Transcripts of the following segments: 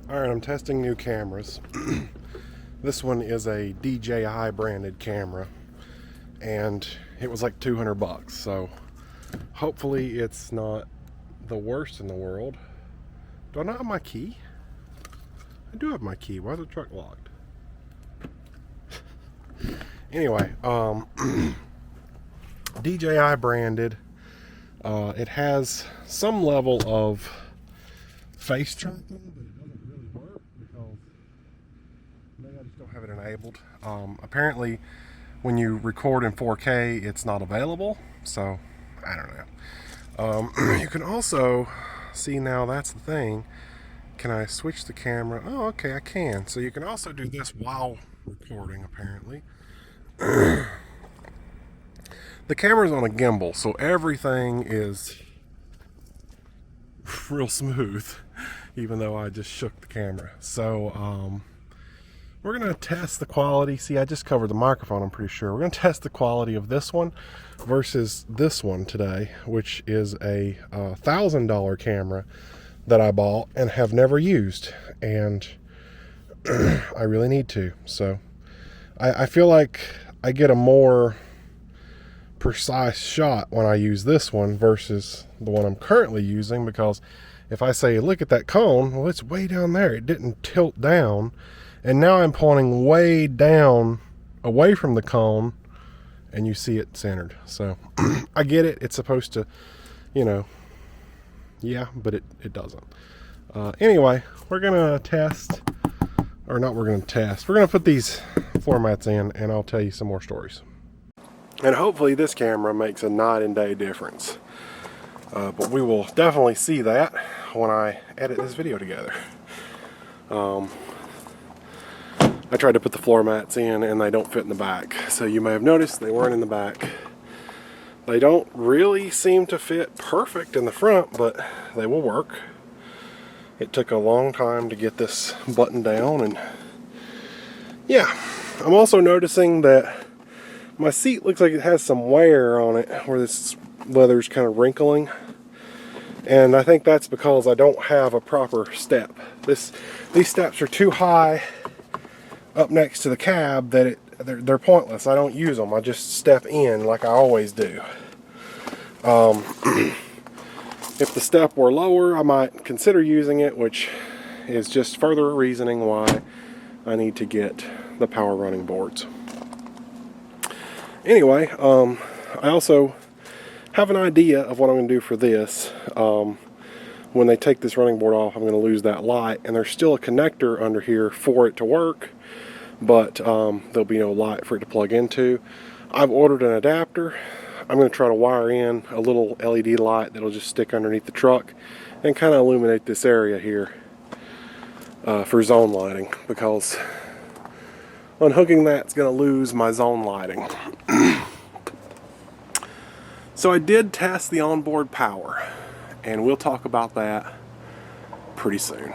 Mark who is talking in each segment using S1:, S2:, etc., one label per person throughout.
S1: Alright, I'm testing new cameras. This one is a DJI branded camera, and it was like $200, so hopefully it's not the worst in the world. Do I not have my key? I do have my key. Why is the truck locked? Anyway, DJI branded. It has some level of face tracking, but it doesn't really work because maybe I just don't have it enabled. Apparently, when you record in 4K, it's not available, so I don't know. You can also see now, that's the thing. Can I switch the camera? Oh, okay, I can. So you can also do this while recording, apparently. The camera's on a gimbal, so everything is real smooth, even though I just shook the camera. So we're gonna test the quality. See, I just covered the microphone, I'm pretty sure. We're gonna test the quality of this one versus this one today, which is a $1,000 camera that I bought and have never used, and I really need to. So I feel like I get a more precise shot when I use this one versus the one I'm currently using, because if I say, look at that cone, well, it's way down there. It didn't tilt down, and now I'm pointing way down away from the cone, and you see it centered. So I get it. It's supposed to, you know, yeah, but it doesn't. Anyway, we're gonna test, or not we're gonna test, we're gonna put these floor mats in, and I'll tell you some more stories. And hopefully this camera makes a night and day difference. But we will definitely see that when I edit this video together. I tried to put the floor mats in and they don't fit in the back. So you may have noticed they weren't in the back. They don't really seem to fit perfect in the front, but they will work. It took a long time to get this button down, and yeah. I'm also noticing that my seat looks like it has some wear on it, where this leather's kind of wrinkling. And I think that's because I don't have a proper step. These steps are too high up next to the cab that they're pointless. I don't use them. I just step in like I always do. If the step were lower, I might consider using it, which is just further reasoning why I need to get the power running boards. Anyway, I also have an idea of what I'm going to do for this. When they take this running board off, I'm going to lose that light, and there's still a connector under here for it to work, but there'll be no light for it to plug into. I've ordered an adapter. I'm going to try to wire in a little LED light that'll just stick underneath the truck and kind of illuminate this area here for zone lighting, because unhooking that's going to lose my zone lighting. So I did test the onboard power, and we'll talk about that pretty soon.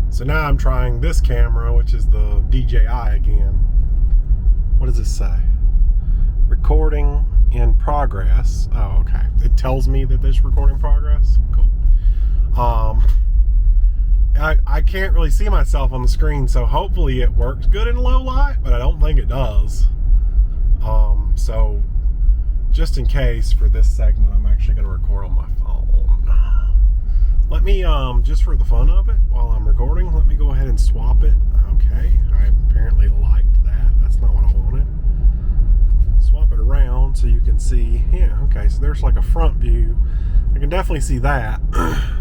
S1: So now I'm trying this camera, which is the DJI again. What does this say? Recording in progress. Oh, okay. It tells me that there's recording progress. Cool. I can't really see myself on the screen, so hopefully it works good in low light, but I don't think it does. So just in case, for this segment, I'm actually going to record on my phone. Let me, just for the fun of it, while I'm recording, let me go ahead and swap it. Okay, I apparently liked that. That's not what I wanted. Swap it around so you can see, yeah, okay, so there's like a front view. I can definitely see that,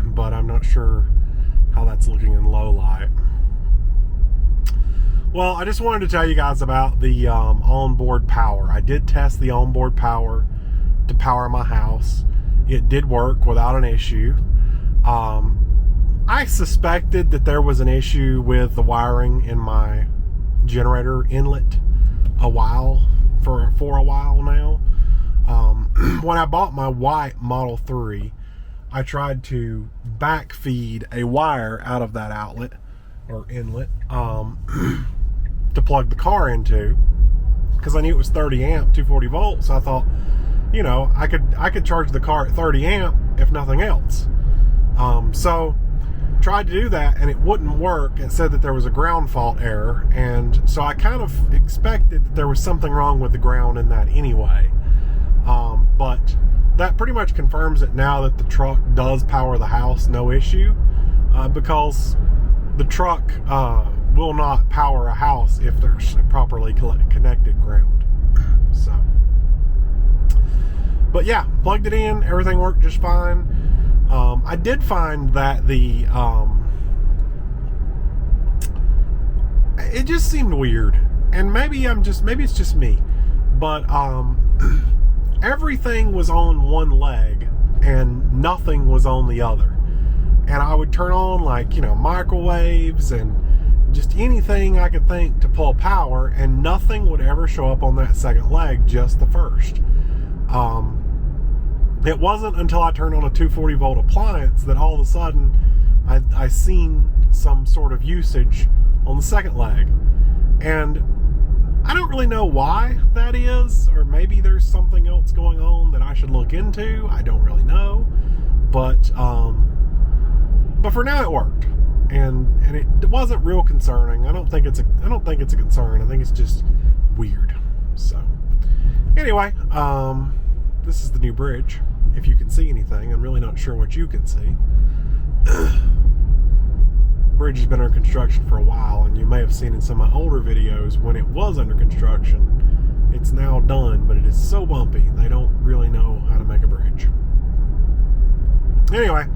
S1: but I'm not sure how that's looking in low light. Well, I just wanted to tell you guys about the onboard power. I did test the onboard power to power my house. It did work without an issue. I suspected that there was an issue with the wiring in my generator inlet for a while now. When I bought my white Model 3, I tried to back feed a wire out of that outlet or inlet to plug the car into, because I knew it was 30 amp 240 volts. I thought, you know, I could charge the car at 30 amp if nothing else. So tried to do that and it wouldn't work. It said that there was a ground fault error, and so I kind of expected that there was something wrong with the ground in that anyway. But that pretty much confirms it now that the truck does power the house, no issue, because the truck will not power a house if there's a properly connected ground. So, but yeah, plugged it in, everything worked just fine. I did find that it just seemed weird, and maybe it's just me, but everything was on one leg and nothing was on the other. And I would turn on, like, microwaves and just anything I could think to pull power, and nothing would ever show up on that second leg, just the first. It wasn't until I turned on a 240 volt appliance that all of a sudden I seen some sort of usage on the second leg. And I don't really know why that is, or maybe there's something else going on that I should look into. I don't really know, but for now it worked, and it wasn't real concerning. I don't think it's a concern. I think it's just weird. So anyway, this is the new bridge. If you can see anything, I'm really not sure what you can see. Bridge has been under construction for a while, and you may have seen in some of my older videos when it was under construction. It's now done, but it is so bumpy they don't really know how to make a bridge. Anyway,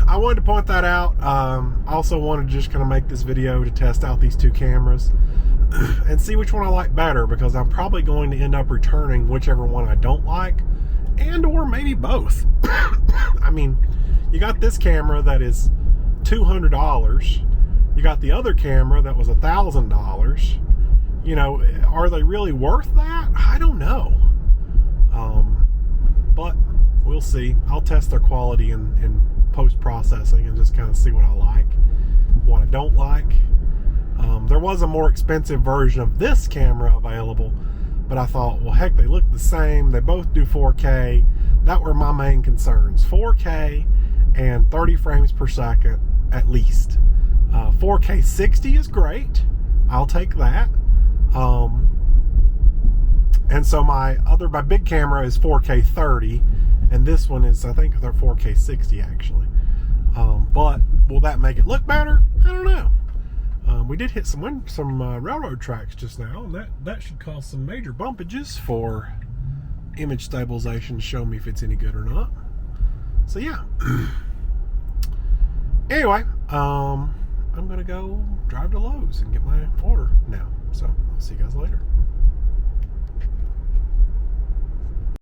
S1: I wanted to point that out. I also wanted to just kind of make this video to test out these two cameras and see which one I like better, because I'm probably going to end up returning whichever one I don't like, and or maybe both. I mean, you got this camera that is $200. You got the other camera that was $1,000. Are they really worth that? I don't know. But we'll see. I'll test their quality in post-processing and just kind of see what I like, what I don't like. There was a more expensive version of this camera available, but I thought, well, heck, they look the same. They both do 4K. That were my main concerns. 4K and 30 frames per second at least. 4K 60 is great. I'll take that. And so my big camera is 4K 30, and this one is, I think, they're 4K 60 actually. But will that make it look better? I don't know. We did hit some railroad tracks just now, and that should cause some major bumpages for image stabilization to show me if it's any good or not. So yeah. Anyway, I'm gonna go drive to Lowe's and get my order now. So I'll see you guys later.